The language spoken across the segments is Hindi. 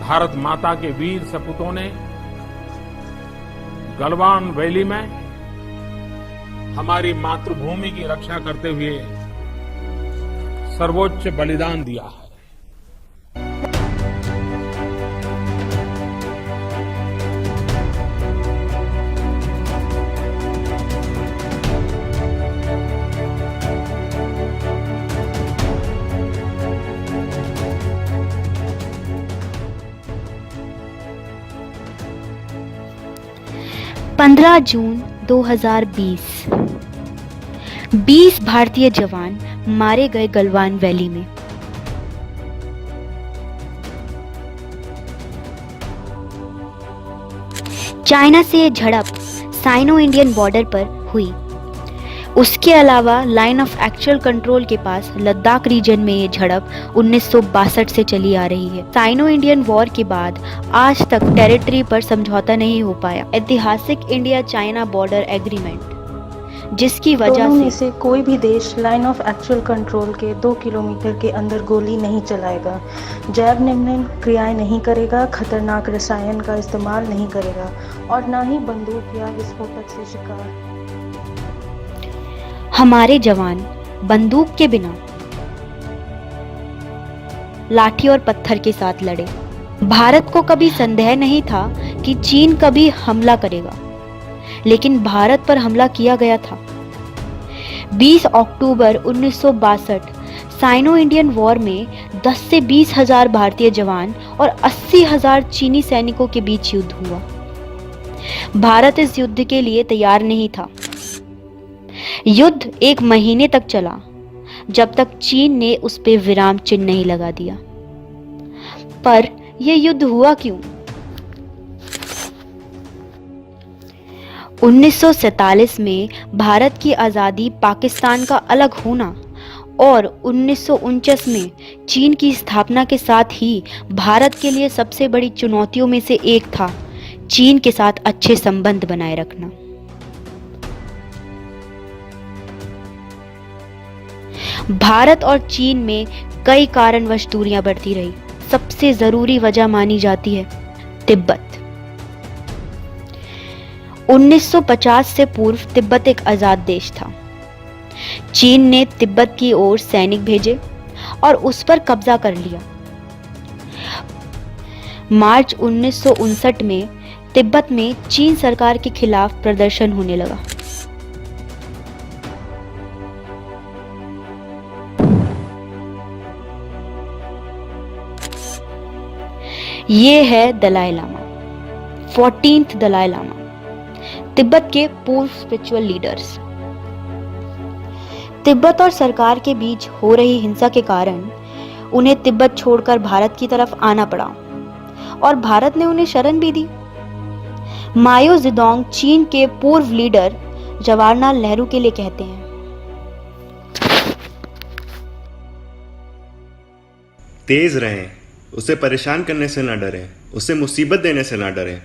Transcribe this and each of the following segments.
भारत माता के वीर सपूतों ने गलवान वैली में हमारी मातृभूमि की रक्षा करते हुए सर्वोच्च बलिदान दिया है। पंद्रह जून 2020 20 भारतीय जवान मारे गए गलवान वैली में। चाइना से ये झड़प साइनो इंडियन बॉर्डर पर हुई। उसके अलावा लाइन ऑफ एक्चुअल कंट्रोल के पास लद्दाख रीजन में ये झड़प 1962 से चली आ रही है। साइनो इंडियन वॉर के बाद आज तक टेरिटरी पर समझौता नहीं हो पाया। ऐतिहासिक इंडिया चाइना बॉर्डर एग्रीमेंट, जिसकी वजह से कोई भी देश लाइन ऑफ एक्चुअल कंट्रोल के 2 किलोमीटर के अंदर गोली नहीं चलाएगा, जैव निम्न क्रियाएं नहीं करेगा, खतरनाक रसायन का इस्तेमाल नहीं करेगा और ना ही बंदूक या विस्फोटक से शिकार। हमारे जवान बंदूक के बिना लाठी और पत्थर के साथ लड़े। भारत को कभी संदेह नहीं था कि चीन कभी हमला करेगा, लेकिन भारत पर हमला किया गया था। 20 अक्टूबर 1962 साइनो इंडियन वॉर में 10 से 20 हजार भारतीय जवान और 80 हजार चीनी सैनिकों के बीच युद्ध हुआ। भारत इस युद्ध के लिए तैयार नहीं था। युद्ध 1 महीने तक चला, जब तक चीन ने उस पर विराम चिन्ह नहीं लगा दिया। पर यह युद्ध हुआ क्यों? 1947 में भारत की आज़ादी, पाकिस्तान का अलग होना और 1949 में चीन की स्थापना के साथ ही भारत के लिए सबसे बड़ी चुनौतियों में से एक था चीन के साथ अच्छे संबंध बनाए रखना। भारत और चीन में कई कारणवश दूरियां बढ़ती रही। सबसे जरूरी वजह मानी जाती है तिब्बत। 1950 से पूर्व तिब्बत एक आजाद देश था। चीन ने तिब्बत की ओर सैनिक भेजे और उस पर कब्जा कर लिया। मार्च 1959 में तिब्बत में चीन सरकार के खिलाफ प्रदर्शन होने लगा। ये है दलाई लामा, 14th दलाई लामा, तिब्बत के पूर्व स्पिरिचुअल लीडर्स। तिब्बत और सरकार के बीच हो रही हिंसा के कारण उन्हें तिब्बत छोड़कर भारत की तरफ आना पड़ा और भारत ने उन्हें शरण भी दी। माओ जेडोंग चीन के पूर्व लीडर जवाहरलाल नेहरू के लिए कहते हैं, तेज रहें, उसे परेशान करने से ना डरें, उसे मुसीबत देने से ना डरें।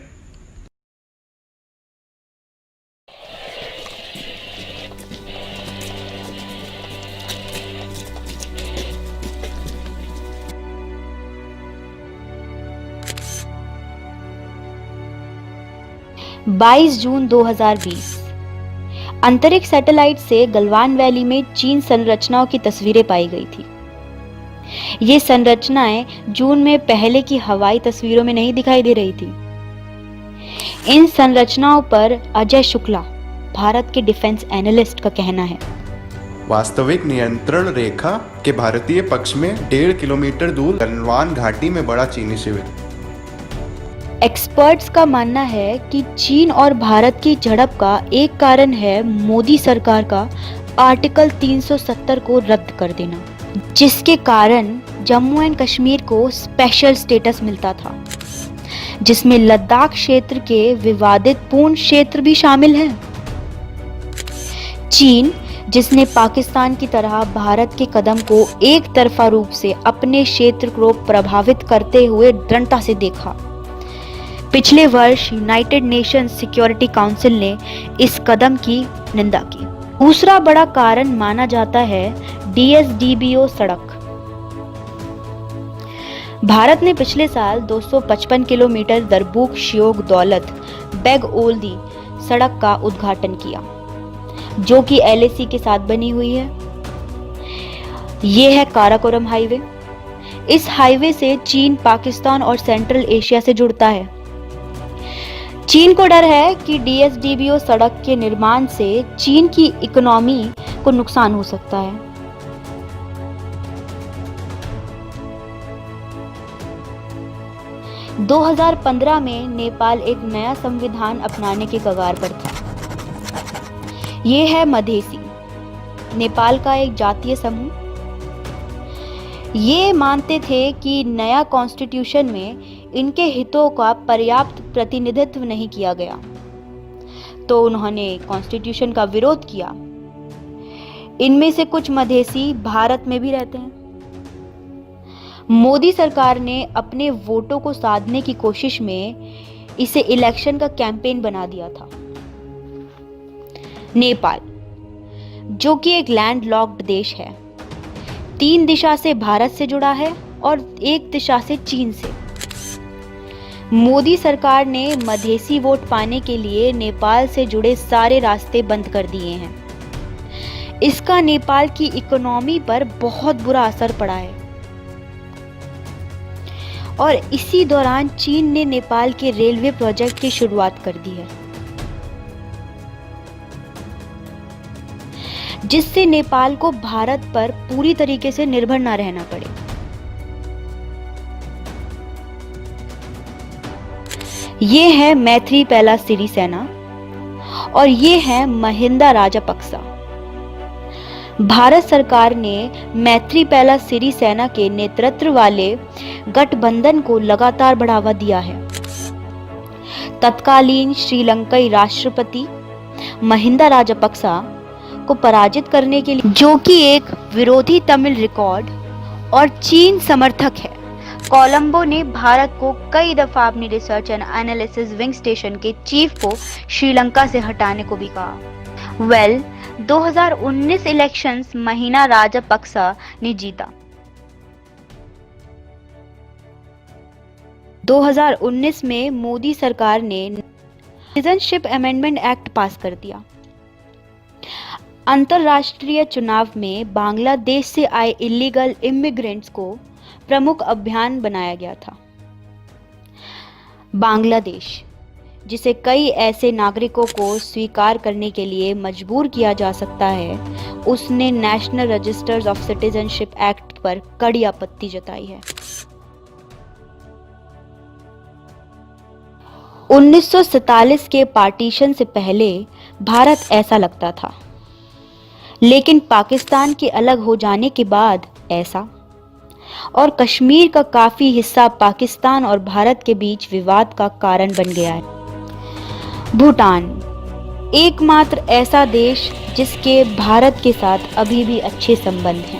बाईस जून 2020 अंतरिक्ष सैटेलाइट से गलवान वैली में चीन संरचनाओं की तस्वीरें पाई गई थी। ये संरचनाएं जून में पहले की हवाई तस्वीरों में नहीं दिखाई दे रही थी। इन संरचनाओं पर अजय शुक्ला, भारत के डिफेंस एनालिस्ट, का कहना है, वास्तविक नियंत्रण रेखा के भारतीय पक्ष में 1.5 किलोमीटर दूर गलवान घाटी में बड़ा चीनी शिविर। एक्सपर्ट्स का मानना है कि चीन और भारत की झड़प का एक कारण है मोदी सरकार का आर्टिकल 370 को रद्द कर देना, जिसके कारण जम्मू एंड कश्मीर को स्पेशल स्टेटस मिलता था, जिसमें लद्दाख क्षेत्र के विवादित पूर्ण क्षेत्र भी शामिल है। चीन, जिसने पाकिस्तान की तरह भारत के कदम को एक तरफा रूप से अपने क्षेत्र को प्रभावित करते हुए दृढ़ता से देखा, पिछले वर्ष यूनाइटेड नेशंस सिक्योरिटी काउंसिल ने इस कदम की निंदा की। दूसरा बड़ा कारण माना जाता है DSDBO सड़क। भारत ने पिछले साल 255 किलोमीटर दरबूक श्योक दौलत बेग ओल्दी सड़क का उद्घाटन किया, जो कि LAC के साथ बनी हुई है। ये है काराकोरम हाईवे। इस हाईवे से चीन, पाकिस्तान और सेंट्रल एशिया से जुड़ता है। चीन को डर है कि DSDBO सड़क के निर्माण से चीन की इकोनॉमी को नुकसान हो सकता है। 2015 में नेपाल एक नया संविधान अपनाने के कगार पर था। ये है मधेसी, नेपाल का एक जातीय समूह। ये मानते थे कि नया कॉन्स्टिट्यूशन में इनके हितों का पर्याप्त प्रतिनिधित्व नहीं किया गया, तो उन्होंने कॉन्स्टिट्यूशन का विरोध किया। इनमें से कुछ मधेसी भारत में भी रहते हैं। मोदी सरकार ने अपने वोटों को साधने की कोशिश में इसे इलेक्शन का कैंपेन बना दिया था। नेपाल, जो कि एक लैंडलॉक्ड देश है, 3 दिशा से भारत से जुड़ा है और 1 दिशा से चीन से। मोदी सरकार ने मधेसी वोट पाने के लिए नेपाल से जुड़े सारे रास्ते बंद कर दिए हैं। इसका नेपाल की इकोनॉमी पर बहुत बुरा असर पड़ा है और इसी दौरान चीन ने नेपाल के रेलवे प्रोजेक्ट की शुरुआत कर दी है, जिससे नेपाल को भारत पर पूरी तरीके से निर्भर न रहना पड़े। ये है मैत्रीपैला सिरिसेना और ये है महिंदा राजापक्सा। भारत सरकार ने मैत्रीपैला सिरिसेना के नेतृत्व वाले गठबंधन को लगातार बढ़ावा दिया है। तत्कालीन श्रीलंकाई राष्ट्रपति महिंदा राजापक्सा को पराजित करने के लिए, जो कि एक विरोधी तमिल रिकॉर्ड और चीन समर्थक है, कोलंबो ने भारत को कई दफा अपनी research and analysis wing station के चीफ को श्रीलंका से हटाने को भी कहा। 2019 इलेक्शंस महिंदा राजापक्सा ने जीता। 2019 में मोदी सरकार ने सिटीजनशिप अमेंडमेंट एक्ट पास कर दिया। अंतरराष्ट्रीय चुनाव में बांग्लादेश से आए इलीगल इमिग्रेंट्स को प्रमुख अभियान बनाया गया था। बांग्लादेश, जिसे कई ऐसे नागरिकों को स्वीकार करने के लिए मजबूर किया जा सकता है, उसने national registers of citizenship act पर कड़ी आपत्ति जताई है। 1947 के पार्टीशन से पहले भारत ऐसा लगता था, लेकिन पाकिस्तान के अलग हो जाने के बाद ऐसा, और कश्मीर का काफी हिस्सा पाकिस्तान और भारत के बीच विवाद का कारण बन गया है। भूटान, एकमात्र ऐसा देश जिसके भारत के साथ अभी भी अच्छे संबंध हैं।